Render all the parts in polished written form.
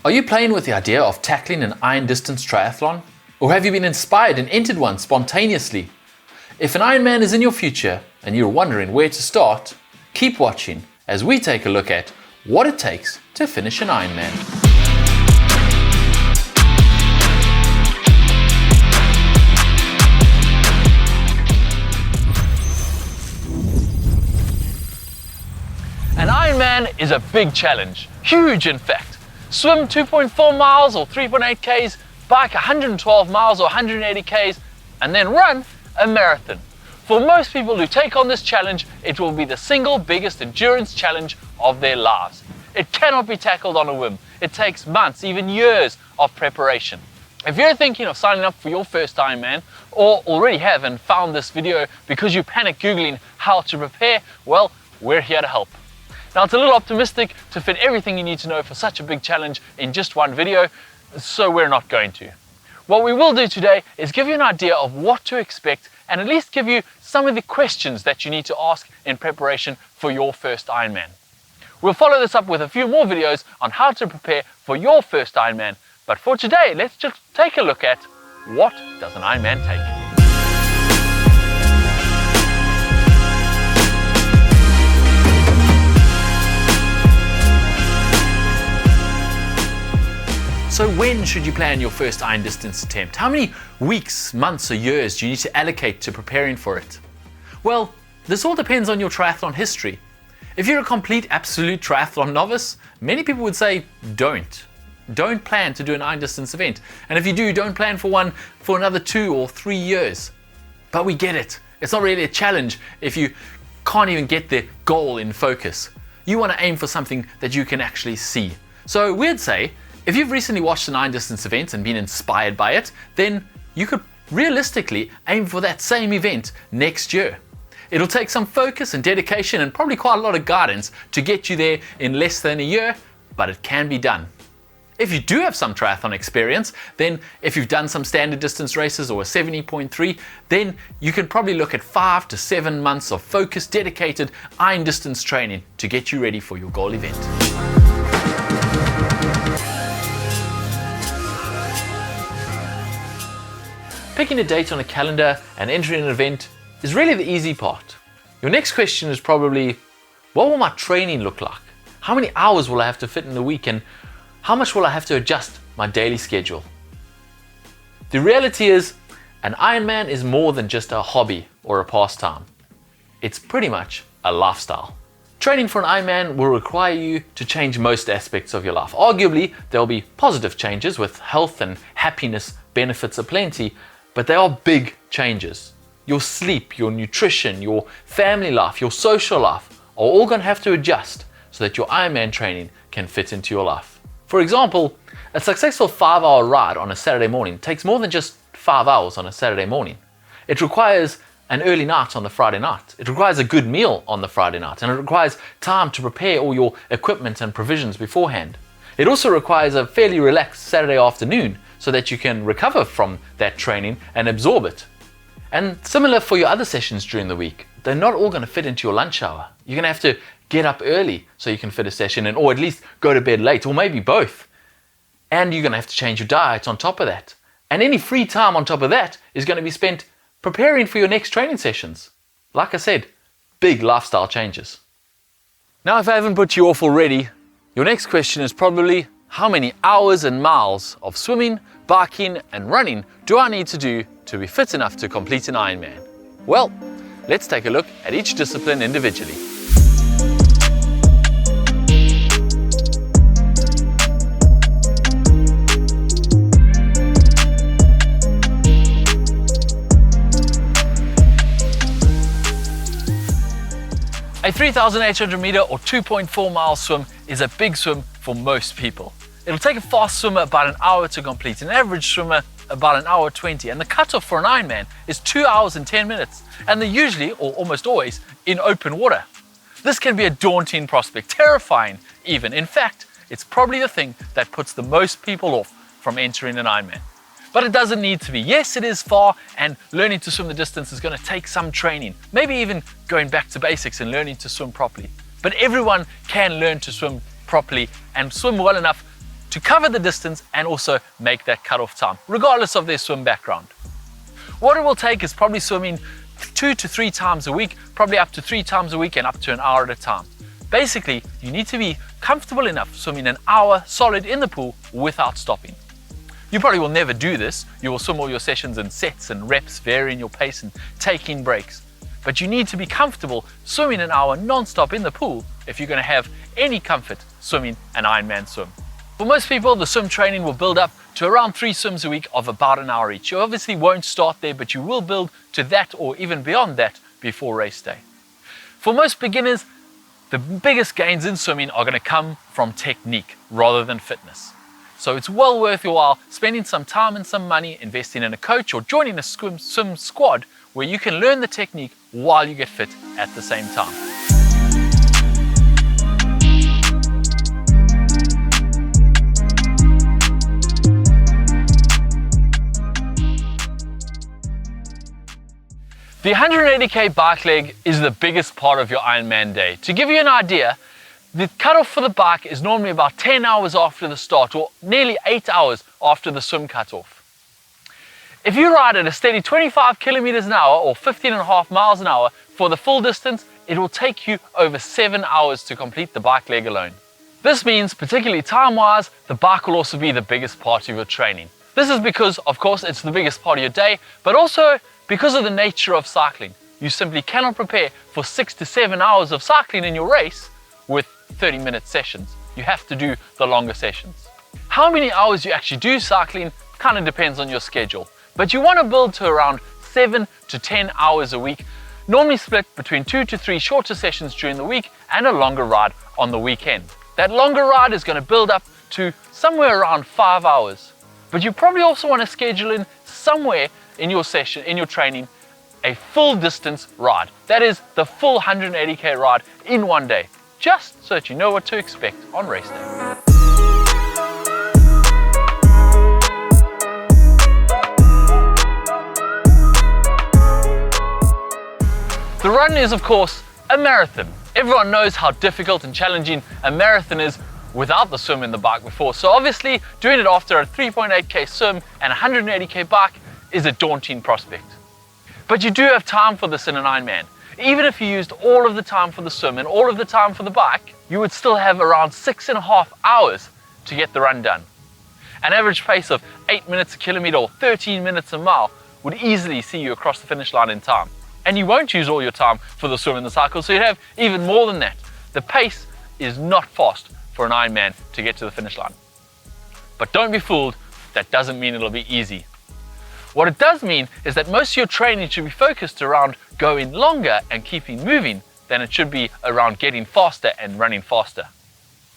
Are you playing with the idea of tackling an iron distance triathlon? Or have you been inspired and entered one spontaneously? If an Ironman is in your future and you're wondering where to start, keep watching as we take a look at what it takes to finish an Ironman. An Ironman is a big challenge, huge in fact. Swim 2.4 miles or 3.8 Ks, bike 112 miles or 180 Ks, and then run a marathon. For most people who take on this challenge, it will be the single biggest endurance challenge of their lives. It cannot be tackled on a whim. It takes months, even years of preparation. If you're thinking of signing up for your first Ironman, or already have and found this video because you panicked Googling how to prepare, well, we're here to help. Now, it's a little optimistic to fit everything you need to know for such a big challenge in just one video, so we're not going to. What we will do today is give you an idea of what to expect and at least give you some of the questions that you need to ask in preparation for your first Ironman. We'll follow this up with a few more videos on how to prepare for your first Ironman, but for today, let's just take a look at what does an Ironman take. So when should you plan your first iron distance attempt? How many weeks, months or years do you need to allocate to preparing for it? Well, this all depends on your triathlon history. If you're a complete absolute triathlon novice, many people would say don't. Don't plan to do an iron distance event. And if you do, don't plan for one for another 2 or 3 years. But we get it. It's not really a challenge if you can't even get the goal in focus. You want to aim for something that you can actually see. So we'd say, if you've recently watched an iron distance event and been inspired by it, then you could realistically aim for that same event next year. It'll take some focus and dedication and probably quite a lot of guidance to get you there in less than a year, but it can be done. If you do have some triathlon experience, then if you've done some standard distance races or a 70.3, then you can probably look at 5 to 7 months of focused, dedicated iron distance training to get you ready for your goal event. Picking a date on a calendar and entering an event is really the easy part. Your next question is probably, what will my training look like? How many hours will I have to fit in a week, and how much will I have to adjust my daily schedule? The reality is, an Ironman is more than just a hobby or a pastime. It's pretty much a lifestyle. Training for an Ironman will require you to change most aspects of your life. Arguably, there'll be positive changes with health and happiness benefits aplenty, but they are big changes. Your sleep, your nutrition, your family life, your social life are all going to have to adjust so that your Ironman training can fit into your life. For example, a successful 5-hour ride on a Saturday morning takes more than just 5 hours on a Saturday morning. It requires an early night on the Friday night. It requires a good meal on the Friday night, and it requires time to prepare all your equipment and provisions beforehand. It also requires a fairly relaxed Saturday afternoon so that you can recover from that training and absorb it. And similar for your other sessions during the week. They're not all going to fit into your lunch hour. You're going to have to get up early so you can fit a session in, or at least go to bed late, or maybe both. And you're going to have to change your diet on top of that. And any free time on top of that is going to be spent preparing for your next training sessions. Like I said, big lifestyle changes. Now, if I haven't put you off already, your next question is probably, how many hours and miles of swimming, biking and running do I need to do to be fit enough to complete an Ironman? Well, let's take a look at each discipline individually. A 3,800 meter or 2.4 mile swim is a big swim for most people. It'll take a fast swimmer about an hour to complete, an average swimmer about an hour 20, and the cutoff for an Ironman is 2 hours and 10 minutes, and they're usually, or almost always, in open water. This can be a daunting prospect, terrifying even. In fact, it's probably the thing that puts the most people off from entering an Ironman. But it doesn't need to be. Yes, it is far, and learning to swim the distance is going to take some training, maybe even going back to basics and learning to swim properly. But everyone can learn to swim properly and swim well enough to cover the distance and also make that cutoff time, regardless of their swim background. What it will take is probably swimming 2 to 3 times a week, probably up to 3 times a week and up to an hour at a time. Basically, you need to be comfortable enough swimming an hour solid in the pool without stopping. You probably will never do this. You will swim all your sessions in sets and reps, varying your pace and taking breaks. But you need to be comfortable swimming an hour non-stop in the pool if you're going to have any comfort swimming an Ironman swim. For most people, the swim training will build up to around 3 swims a week of about an hour each. You obviously won't start there, but you will build to that or even beyond that before race day. For most beginners, the biggest gains in swimming are going to come from technique rather than fitness. So it's well worth your while spending some time and some money investing in a coach or joining a swim squad where you can learn the technique while you get fit at the same time. The 180k bike leg is the biggest part of your Ironman day. To give you an idea, the cutoff for the bike is normally about 10 hours after the start or nearly 8 hours after the swim cutoff. If you ride at a steady 25 kilometers an hour or 15.5 miles an hour for the full distance, it will take you over 7 hours to complete the bike leg alone. This means, particularly time-wise, the bike will also be the biggest part of your training. This is because, of course, it's the biggest part of your day, but also because of the nature of cycling. You simply cannot prepare for 6 to 7 hours of cycling in your race with 30-minute sessions. You have to do the longer sessions. How many hours you actually do cycling kind of depends on your schedule, but you want to build to around 7 to 10 hours a week, normally split between 2 to 3 shorter sessions during the week and a longer ride on the weekend. That longer ride is going to build up to somewhere around 5 hours, but you probably also want to schedule in somewhere in your session, in your training, a full distance ride. That is the full 180k ride in one day, just so that you know what to expect on race day. The run is, of course, a marathon. Everyone knows how difficult and challenging a marathon is without the swim in the bike before. So obviously, doing it after a 3.8k swim and 180k bike is a daunting prospect. But you do have time for this in an Ironman. Even if you used all of the time for the swim and all of the time for the bike, you would still have around 6.5 hours to get the run done. An average pace of 8 minutes a kilometer or 13 minutes a mile would easily see you across the finish line in time. And you won't use all your time for the swim and the cycle, so you'd have even more than that. The pace is not fast for an Ironman to get to the finish line. But don't be fooled, that doesn't mean it'll be easy. What it does mean is that most of your training should be focused around going longer and keeping moving than it should be around getting faster and running faster.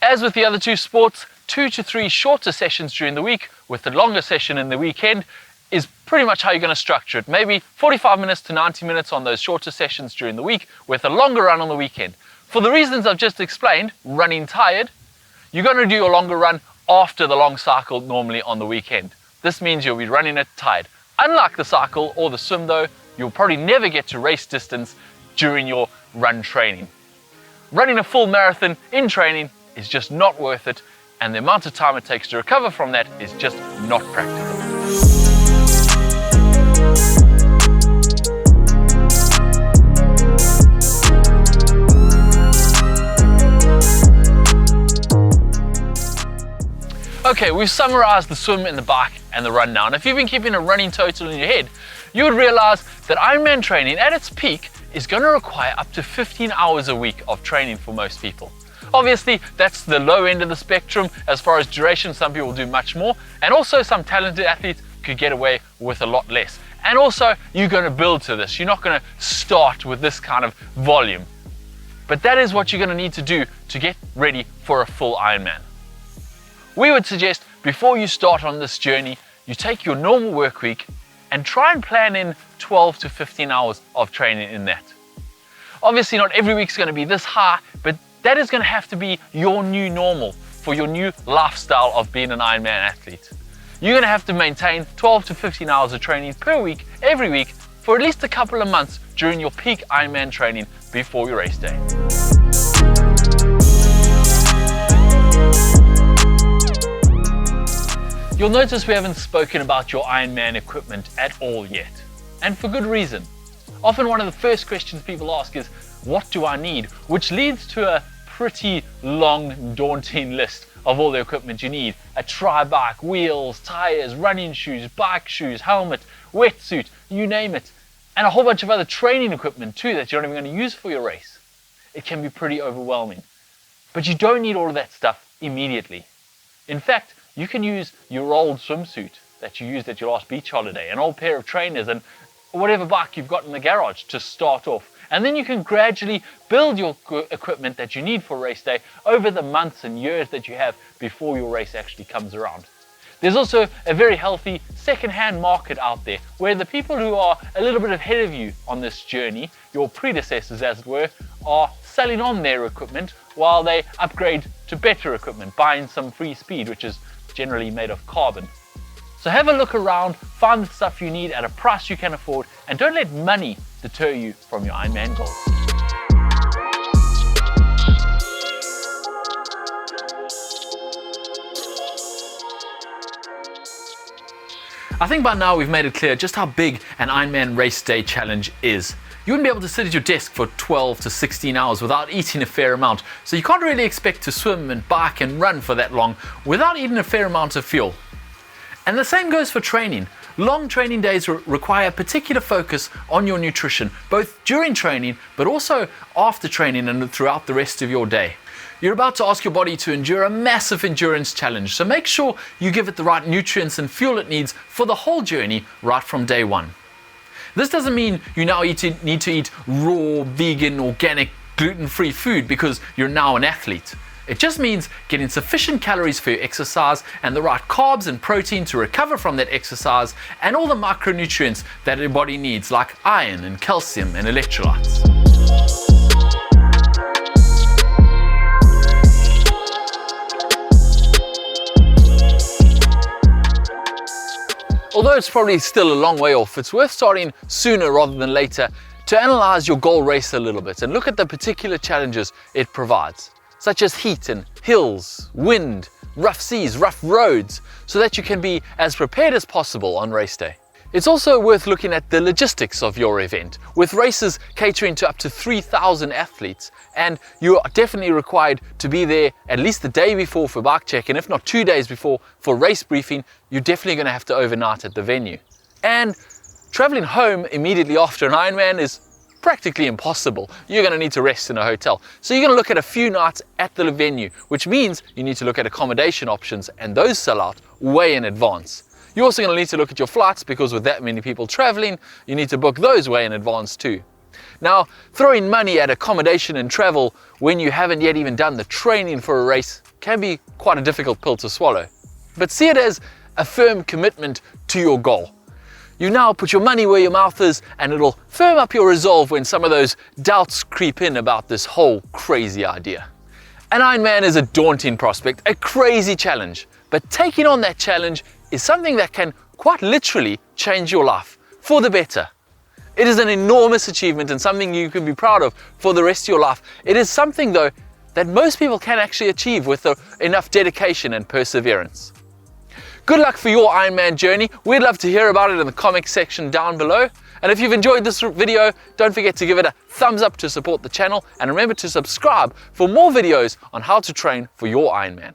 As with the other two sports, 2 to 3 shorter sessions during the week with the longer session in the weekend is pretty much how you're going to structure it. Maybe 45 minutes to 90 minutes on those shorter sessions during the week with a longer run on the weekend. For the reasons I've just explained, running tired, you're going to do your longer run after the long cycle normally on the weekend. This means you'll be running it tired. Unlike the cycle or the swim though, you'll probably never get to race distance during your run training. Running a full marathon in training is just not worth it, and the amount of time it takes to recover from that is just not practical. Okay, we've summarized the swim and the bike and the run now, and if you've been keeping a running total in your head, you would realize that Ironman training at its peak is going to require up to 15 hours a week of training for most people. Obviously, that's the low end of the spectrum as far as duration. Some people do much more, and also some talented athletes could get away with a lot less. And also, you're going to build to this. You're not going to start with this kind of volume. But that is what you're going to need to do to get ready for a full Ironman. We would suggest before you start on this journey, you take your normal work week and try and plan in 12 to 15 hours of training in that. Obviously, not every week's going to be this high, but that is going to have to be your new normal for your new lifestyle of being an Ironman athlete. You're going to have to maintain 12 to 15 hours of training per week, every week, for at least a couple of months during your peak Ironman training before your race day. You'll notice we haven't spoken about your Ironman equipment at all yet, and for good reason. Often one of the first questions people ask is, what do I need? Which leads to a pretty long, daunting list of all the equipment you need. A tri-bike, wheels, tires, running shoes, bike shoes, helmet, wetsuit, you name it. And a whole bunch of other training equipment too that you're not even going to use for your race. It can be pretty overwhelming. But you don't need all of that stuff immediately. In fact, you can use your old swimsuit that you used at your last beach holiday, an old pair of trainers, and whatever bike you've got in the garage to start off. And then you can gradually build your equipment that you need for race day over the months and years that you have before your race actually comes around. There's also a very healthy second-hand market out there where the people who are a little bit ahead of you on this journey, your predecessors as it were, are selling on their equipment while they upgrade to better equipment, buying some free speed, which is generally made of carbon. So have a look around, find the stuff you need at a price you can afford, and don't let money deter you from your Ironman goals. I think by now we've made it clear just how big an Ironman race day challenge is. You wouldn't be able to sit at your desk for 12 to 16 hours without eating a fair amount, so you can't really expect to swim and bike and run for that long without eating a fair amount of fuel. And the same goes for training. Long training days require particular focus on your nutrition, both during training but also after training and throughout the rest of your day. You're about to ask your body to endure a massive endurance challenge, so make sure you give it the right nutrients and fuel it needs for the whole journey right from day one. This doesn't mean you now need to eat raw, vegan, organic, gluten-free food because you're now an athlete. It just means getting sufficient calories for your exercise and the right carbs and protein to recover from that exercise, and all the micronutrients that your body needs like iron and calcium and electrolytes. Although it's probably still a long way off, it's worth starting sooner rather than later to analyze your goal race a little bit and look at the particular challenges it provides, such as heat and hills, wind, rough seas, rough roads, so that you can be as prepared as possible on race day. It's also worth looking at the logistics of your event, with races catering to up to 3,000 athletes, and you are definitely required to be there at least the day before for bike check, and if not 2 days before for race briefing. You're definitely going to have to overnight at the venue. And traveling home immediately after an Ironman is practically impossible. You're going to need to rest in a hotel. So you're going to look at a few nights at the venue, which means you need to look at accommodation options, and those sell out way in advance. You're also going to need to look at your flights, because with that many people traveling, you need to book those way in advance too. Now, throwing money at accommodation and travel when you haven't yet even done the training for a race can be quite a difficult pill to swallow. But see it as a firm commitment to your goal. You now put your money where your mouth is, and it'll firm up your resolve when some of those doubts creep in about this whole crazy idea. An Ironman is a daunting prospect, a crazy challenge, but taking on that challenge is something that can quite literally change your life for the better. It is an enormous achievement and something you can be proud of for the rest of your life. It is something though that most people can actually achieve with enough dedication and perseverance. Good luck for your Ironman journey. We'd love to hear about it in the comment section down below. And if you've enjoyed this video, don't forget to give it a thumbs up to support the channel, and remember to subscribe for more videos on how to train for your Ironman.